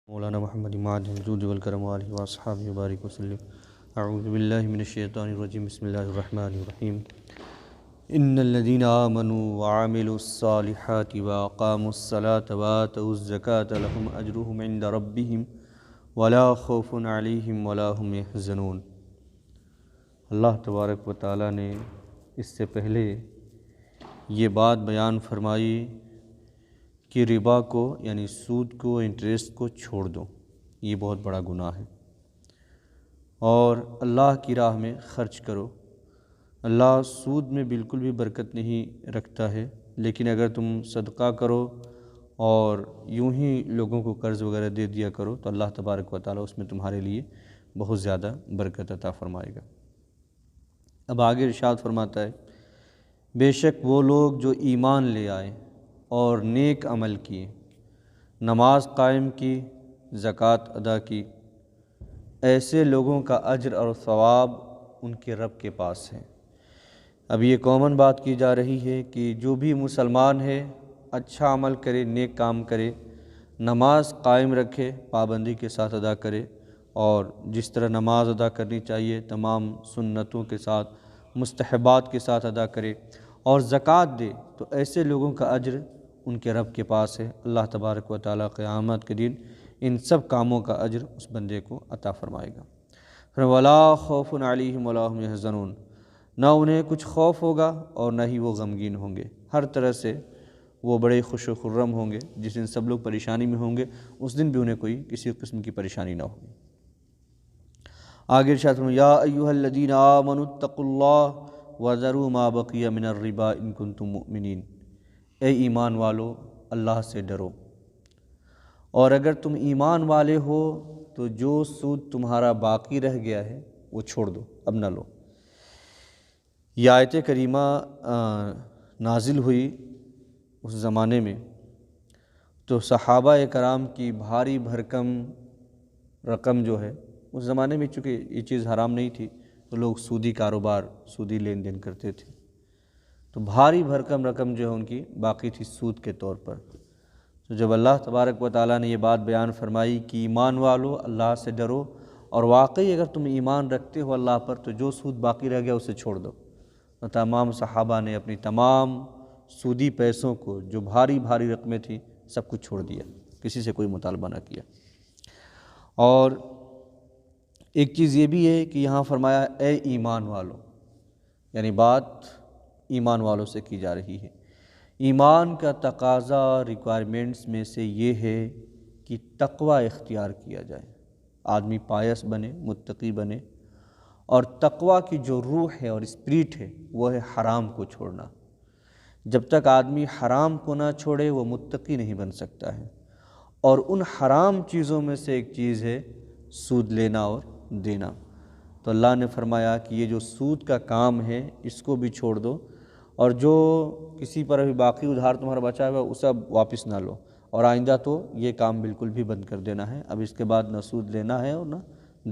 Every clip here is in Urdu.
مولانا محمد معدن الجود والکرم وآلہ واصحابہ وبارک وسلم۔ اعوذ باللہ من الشیطان الرجیم، بسم اللہ الرحمن الرحیم۔ ان الذین آمنوا وعملوا الصالحات واقاموا الصلاة وآتوا الزکاة لهم اجرهم عند ربهم ولا خوف علیہم ولا هم یحزنون۔ اللہ تبارک و تعالیٰ نے اس سے پہلے یہ بات بیان فرمائی کہ ربا کو یعنی سود کو، انٹرسٹ کو چھوڑ دو، یہ بہت بڑا گناہ ہے، اور اللہ کی راہ میں خرچ کرو۔ اللہ سود میں بالکل بھی برکت نہیں رکھتا ہے، لیکن اگر تم صدقہ کرو اور یوں ہی لوگوں کو قرض وغیرہ دے دیا کرو تو اللہ تبارک و تعالیٰ اس میں تمہارے لیے بہت زیادہ برکت عطا فرمائے گا۔ اب آگے ارشاد فرماتا ہے، بے شک وہ لوگ جو ایمان لے آئے اور نیک عمل کیے، نماز قائم کی، زکوٰۃ ادا کی، ایسے لوگوں کا اجر اور ثواب ان کے رب کے پاس ہے۔ اب یہ کامن بات کی جا رہی ہے کہ جو بھی مسلمان ہے اچھا عمل کرے، نیک کام کرے، نماز قائم رکھے، پابندی کے ساتھ ادا کرے، اور جس طرح نماز ادا کرنی چاہیے تمام سنتوں کے ساتھ، مستحبات کے ساتھ ادا کرے، اور زکوٰۃ دے، تو ایسے لوگوں کا اجر ان کے رب کے پاس ہے۔ اللہ تبارک و تعالیٰ قیامت کے دن ان سب کاموں کا اجر اس بندے کو عطا فرمائے گا۔ پھر ولا خوف علیہم ولا هم یحزنون، نہ انہیں کچھ خوف ہوگا اور نہ ہی وہ غمگین ہوں گے، ہر طرح سے وہ بڑے خوش و خرم ہوں گے۔ جس دن سب لوگ پریشانی میں ہوں گے اس دن بھی انہیں کوئی کسی قسم کی پریشانی نہ ہوگی۔ آگے ارشاد فرمایا، یا ایھا الذین آمنوا اتقوا اللہ وذروا ما بقی من الربا ان کنتم مؤمنین، اے ایمان والو اللہ سے ڈرو، اور اگر تم ایمان والے ہو تو جو سود تمہارا باقی رہ گیا ہے وہ چھوڑ دو، اب نہ لو۔ یہ آیت کریمہ نازل ہوئی اس زمانے میں تو صحابہ کرام کی بھاری بھرکم رقم جو ہے، اس زمانے میں چونکہ یہ چیز حرام نہیں تھی تو لوگ سودی کاروبار، سودی لین دین کرتے تھے، تو بھاری بھرکم رقم جو ہے ان کی باقی تھی سود کے طور پر۔ تو جب اللہ تبارک و تعالیٰ نے یہ بات بیان فرمائی کہ ایمان والو اللہ سے ڈرو، اور واقعی اگر تم ایمان رکھتے ہو اللہ پر تو جو سود باقی رہ گیا اسے چھوڑ دو، تو تمام صحابہ نے اپنی تمام سودی پیسوں کو، جو بھاری بھاری رقمیں تھیں، سب کچھ چھوڑ دیا، کسی سے کوئی مطالبہ نہ کیا۔ اور ایک چیز یہ بھی ہے کہ یہاں فرمایا اے ایمان والو، یعنی بات ایمان والوں سے کی جا رہی ہے۔ ایمان کا تقاضا، ریکوائرمنٹس میں سے یہ ہے کہ تقوی اختیار کیا جائے، آدمی پایس بنے، متقی بنے، اور تقوی کی جو روح ہے اور اسپرٹ ہے وہ ہے حرام کو چھوڑنا۔ جب تک آدمی حرام کو نہ چھوڑے وہ متقی نہیں بن سکتا ہے، اور ان حرام چیزوں میں سے ایک چیز ہے سود لینا اور دینا۔ تو اللہ نے فرمایا کہ یہ جو سود کا کام ہے اس کو بھی چھوڑ دو، اور جو کسی پر ابھی باقی ادھار تمہارا بچا ہوا اسے اب واپس نہ لو، اور آئندہ تو یہ کام بالکل بھی بند کر دینا ہے۔ اب اس کے بعد نہ سود لینا ہے اور نہ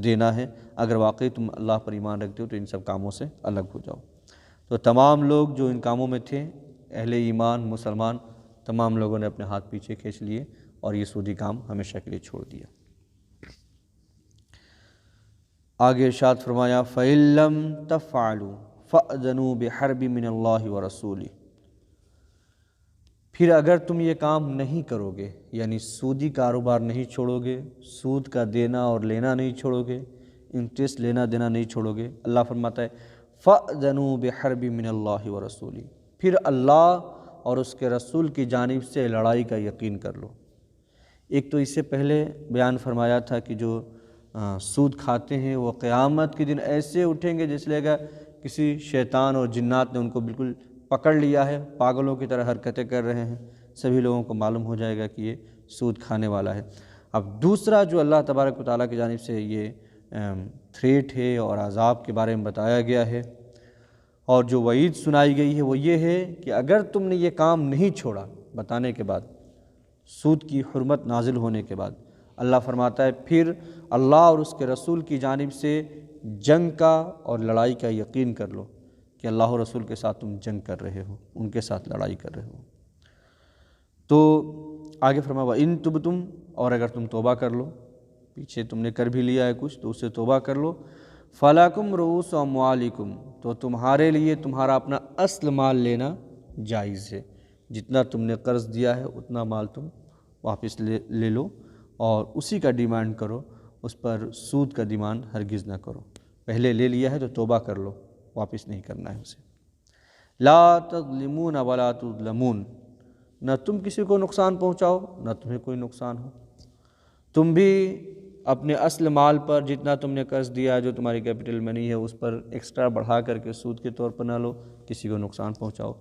دینا ہے۔ اگر واقعی تم اللہ پر ایمان رکھتے ہو تو ان سب کاموں سے الگ ہو جاؤ۔ تو تمام لوگ جو ان کاموں میں تھے، اہل ایمان، مسلمان، تمام لوگوں نے اپنے ہاتھ پیچھے کھینچ لیے اور یہ سودی کام ہمیشہ کے لیے چھوڑ دیا۔ آگے ارشاد فرمایا، فَإِن لَّمْ تَفْعَلُوا فَأْذَنُوا بِحَرْبٍ مِّنَ اللَّهِ وَرَسُولِهِ، پھر اگر تم یہ کام نہیں کرو گے، یعنی سودی کاروبار نہیں چھوڑو گے، سود کا دینا اور لینا نہیں چھوڑو گے، انٹرسٹ لینا دینا نہیں چھوڑو گے، اللہ فرماتا ہے فَأْذَنُوا بِحَرْبٍ مِّنَ اللَّهِ وَرَسُولِهِ، پھر اللہ اور اس کے رسول کی جانب سے لڑائی کا یقین کر لو۔ ایک تو اس سے پہلے بیان فرمایا تھا کہ جو سود کھاتے ہیں وہ قیامت کے دن ایسے اٹھیں گے جیسے لگے گا کسی شیطان اور جنات نے ان کو بالکل پکڑ لیا ہے، پاگلوں کی طرح حرکتیں کر رہے ہیں، سبھی لوگوں کو معلوم ہو جائے گا کہ یہ سود کھانے والا ہے۔ اب دوسرا جو اللہ تبارک و تعالیٰ کی جانب سے یہ تھریٹ ہے اور عذاب کے بارے میں بتایا گیا ہے، اور جو وعید سنائی گئی ہے وہ یہ ہے کہ اگر تم نے یہ کام نہیں چھوڑا، بتانے کے بعد، سود کی حرمت نازل ہونے کے بعد، اللہ فرماتا ہے پھر اللہ اور اس کے رسول کی جانب سے جنگ کا اور لڑائی کا یقین کر لو کہ اللہ و رسول کے ساتھ تم جنگ کر رہے ہو، ان کے ساتھ لڑائی کر رہے ہو۔ تو آگے فرمایا وَإِن تُبْتُمْ اور اگر تم توبہ کر لو، پیچھے تم نے کر بھی لیا ہے کچھ تو اس سے توبہ کر لو، فَلَكُمْ رُؤُوسُ أَمْوَالِكُمْ تو تمہارے لیے تمہارا اپنا اصل مال لینا جائز ہے، جتنا تم نے قرض دیا ہے اتنا مال تم واپس لے لو، اور اسی کا ڈیمانڈ کرو، اس پر سود کا ڈیمانڈ ہرگز نہ کرو۔ پہلے لے لیا ہے تو توبہ کر لو، واپس نہیں کرنا ہے اسے۔ لا تظلمون ولا تظلمون نہ تم کسی کو نقصان پہنچاؤ نہ تمہیں کوئی نقصان ہو، تم بھی اپنے اصل مال پر جتنا تم نے قرض دیا جو تمہاری کیپٹل منی ہے اس پر ایکسٹرا بڑھا کر کے سود کے طور پر نہ لو، کسی کو نقصان پہنچاؤ،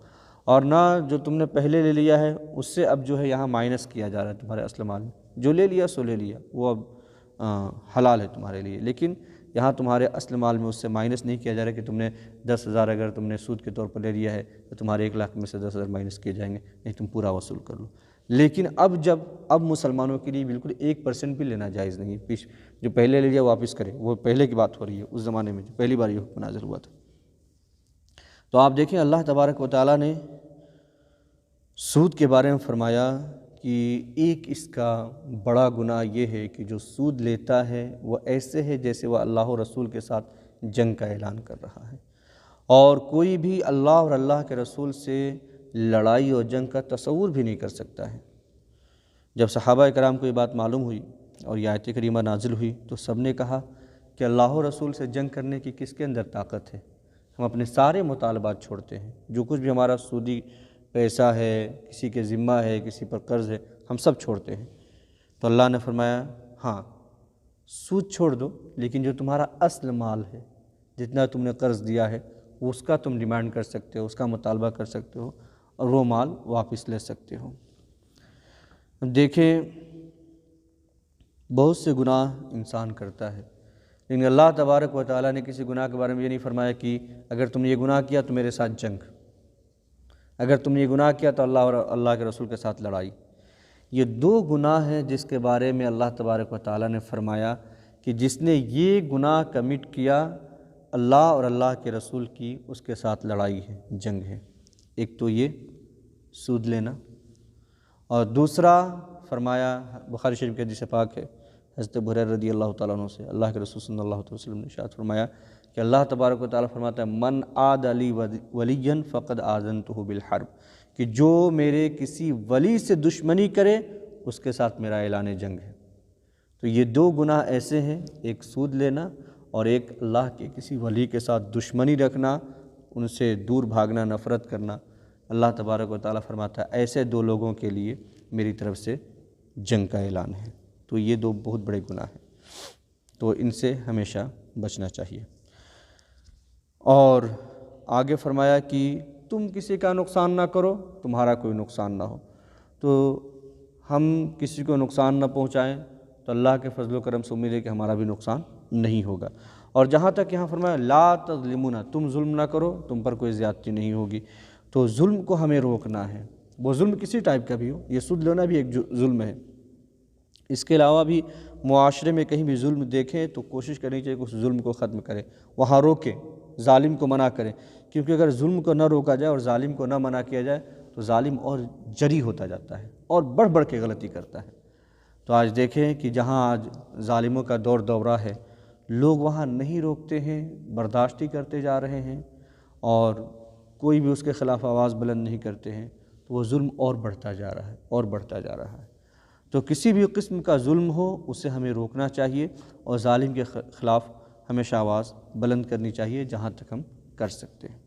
اور نہ جو تم نے پہلے لے لیا ہے اس سے اب جو ہے یہاں مائنس کیا جا رہا ہے تمہارے اصل مال میں، جو لے لیا سو لے لیا، وہ اب حلال ہے تمہارے لیے، لیکن یہاں تمہارے اصل مال میں اس سے مائنس نہیں کیا جا رہا کہ تم نے 10,000 اگر تم نے سود کے طور پر لے لیا ہے تو تمہارے 1,00,000 میں سے 10,000 مائنس کیے جائیں گے، نہیں تم پورا وصول کر لو۔ لیکن اب مسلمانوں کے لیے بالکل 1% بھی لینا جائز نہیں ہے، جو پہلے لے لیا واپس کرے، وہ پہلے کی بات ہو رہی ہے، اس زمانے میں جو پہلی بار یہ حکم نازل ہوا تھا۔ تو آپ دیکھیں اللہ تبارک و تعالیٰ نے سود کے بارے میں فرمایا کہ ایک اس کا بڑا گناہ یہ ہے کہ جو سود لیتا ہے وہ ایسے ہے جیسے وہ اللہ و رسول کے ساتھ جنگ کا اعلان کر رہا ہے، اور کوئی بھی اللہ اور اللہ کے رسول سے لڑائی اور جنگ کا تصور بھی نہیں کر سکتا ہے۔ جب صحابہ کرام کو یہ بات معلوم ہوئی اور یہ آیت کریمہ نازل ہوئی تو سب نے کہا کہ اللہ و رسول سے جنگ کرنے کی کس کے اندر طاقت ہے، ہم اپنے سارے مطالبات چھوڑتے ہیں، جو کچھ بھی ہمارا سودی پیسہ ہے، کسی کے ذمہ ہے، کسی پر قرض ہے، ہم سب چھوڑتے ہیں۔ تو اللہ نے فرمایا ہاں سود چھوڑ دو، لیکن جو تمہارا اصل مال ہے، جتنا تم نے قرض دیا ہے اس کا تم ڈیمانڈ کر سکتے ہو، اس کا مطالبہ کر سکتے ہو اور وہ مال واپس لے سکتے ہو۔ دیکھیں بہت سے گناہ انسان کرتا ہے، لیکن اللہ تبارک و تعالیٰ نے کسی گناہ کے بارے میں یہ نہیں فرمایا کہ اگر تم نے یہ گناہ کیا تو میرے ساتھ جنگ، اگر تم نے یہ گناہ کیا تو اللہ اور اللہ کے رسول کے ساتھ لڑائی۔ یہ دو گناہ ہیں جس کے بارے میں اللہ تبارک و تعالیٰ نے فرمایا کہ جس نے یہ گناہ کمٹ کیا اللہ اور اللہ کے رسول کی اس کے ساتھ لڑائی ہے، جنگ ہے۔ ایک تو یہ سود لینا، اور دوسرا فرمایا بخاری شریف کے حدیث پاک ہے حضرت ابو ہریرہ رضی اللہ تعالیٰ عنہ سے، اللہ کے رسول صلی اللہ علیہ وسلم نے ارشاد فرمایا کہ اللہ تبارک و تعالیٰ فرماتا ہے من عاد لی ولیا فقد آذنتہ بالحرب، کہ جو میرے کسی ولی سے دشمنی کرے اس کے ساتھ میرا اعلان جنگ ہے۔ تو یہ دو گناہ ایسے ہیں، ایک سود لینا اور ایک اللہ کے کسی ولی کے ساتھ دشمنی رکھنا، ان سے دور بھاگنا، نفرت کرنا۔ اللہ تبارک و تعالیٰ فرماتا ہے ایسے دو لوگوں کے لیے میری طرف سے جنگ کا اعلان ہے۔ تو یہ دو بہت بڑے گناہ ہیں، تو ان سے ہمیشہ بچنا چاہیے۔ اور آگے فرمایا کہ تم کسی کا نقصان نہ کرو، تمہارا کوئی نقصان نہ ہو۔ تو ہم کسی کو نقصان نہ پہنچائیں تو اللہ کے فضل و کرم سے امید ہے کہ ہمارا بھی نقصان نہیں ہوگا۔ اور جہاں تک یہاں فرمایا لا تظلمون، تم ظلم نہ کرو، تم پر کوئی زیادتی نہیں ہوگی، تو ظلم کو ہمیں روکنا ہے، وہ ظلم کسی ٹائپ کا بھی ہو، یہ سود لینا بھی ایک ظلم ہے۔ اس کے علاوہ بھی معاشرے میں کہیں بھی ظلم دیکھیں تو کوشش کرنی چاہیے کہ اس ظلم کو ختم کرے، وہاں روکیں، ظالم کو منع کریں، کیونکہ اگر ظلم کو نہ روکا جائے اور ظالم کو نہ منع کیا جائے تو ظالم اور جری ہوتا جاتا ہے اور بڑھ بڑھ کے غلطی کرتا ہے۔ تو آج دیکھیں کہ جہاں آج ظالموں کا دور دورہ ہے، لوگ وہاں نہیں روکتے ہیں، برداشت ہی کرتے جا رہے ہیں، اور کوئی بھی اس کے خلاف آواز بلند نہیں کرتے ہیں، تو وہ ظلم اور بڑھتا جا رہا ہے اور بڑھتا جا رہا ہے۔ تو کسی بھی قسم کا ظلم ہو اسے ہمیں روکنا چاہیے، اور ظالم کے خلاف ہمیشہ آواز بلند کرنی چاہیے جہاں تک ہم کر سکتے ہیں۔